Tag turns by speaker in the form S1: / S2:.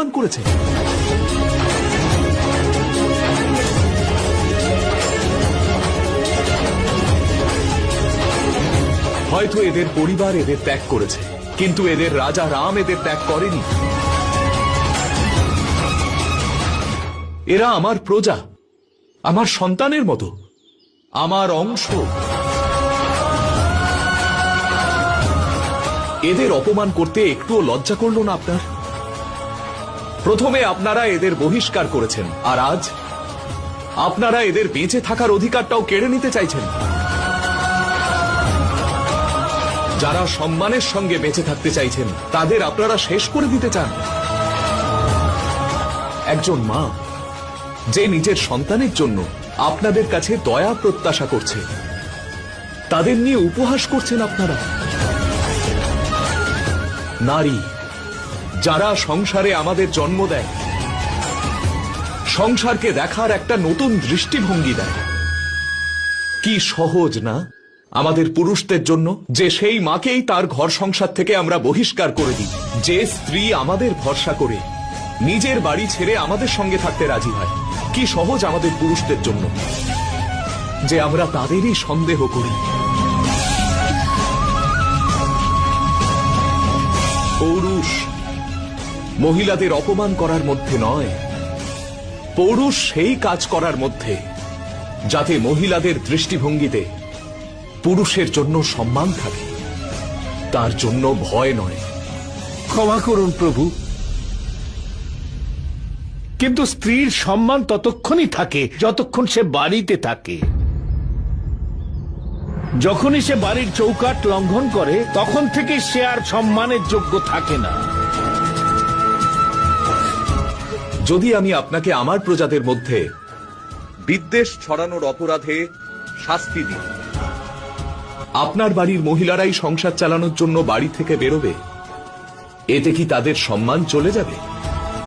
S1: অপমান করেছে। হয়তো এদের পরিবার এদের ত্যাগ করেছে, কিন্তু এদের রাজা রাম এদের ত্যাগ করেনি। এরা আমার প্রজা, আমার সন্তানের মতো, আমার অংশ। এদের অপমান করতে একটুও লজ্জা করল না আপনার? প্রথমে আপনারা এদের বহিষ্কার করেছেন, আর আজ আপনারা এদের বেঁচে থাকার অধিকারটাও কেড়ে নিতে চাইছেন। যারা সম্মানের সঙ্গে বেঁচে থাকতে চাইছেন তাদের আপনারা শেষ করে দিতে চান। একজন মা যে নিজের সন্তানের জন্য আপনাদের কাছে দয়া প্রত্যাশা করছে, তাদের নিয়ে উপহাস করছেন আপনারা। নারী যারা সংসারে আমাদের জন্ম দেয়, সংসারকে দেখার একটা নতুন দৃষ্টিভঙ্গি দেয়। কি সহজ না আমাদের পুরুষদের জন্য যে সেই মাকেই তার ঘর সংসার থেকে আমরা বহিষ্কার করে দিই। যে স্ত্রী আমাদের ভরসা করে নিজের বাড়ি ছেড়ে আমাদের সঙ্গে থাকতে রাজি হয়। কি সহজ আমাদের পুরুষদের জন্য যে আমরা তাদেরই সন্দেহ করি। পৌরুষ মহিলাদের অপমান করার মধ্যে নয়, পৌরুষ সেই কাজ করার মধ্যে যাতে মহিলাদের দৃষ্টিভঙ্গিতে পুরুষের জন্য সম্মান থাকে, তার জন্য ভয় নয়।
S2: ক্ষমা করুন প্রভু, কিন্তু স্ত্রীর সম্মান ততক্ষণই থাকে যতক্ষণ সে বাড়িতে থাকে। যখনই সে বাড়ির চৌকাঠ লঙ্ঘন করে তখন থেকে সে আর সম্মানের যোগ্য থাকে না।
S1: যদি আমি আপনাকে আমার প্রজাদের মধ্যে বিদ্বেষ ছড়ানোর অপরাধে শাস্তি দিই, আপনার বাড়ির মহিলারাই সংসার চালানোর জন্য বাড়ি থেকে বেরোবে, এতে কি তাদের সম্মান চলে যাবে?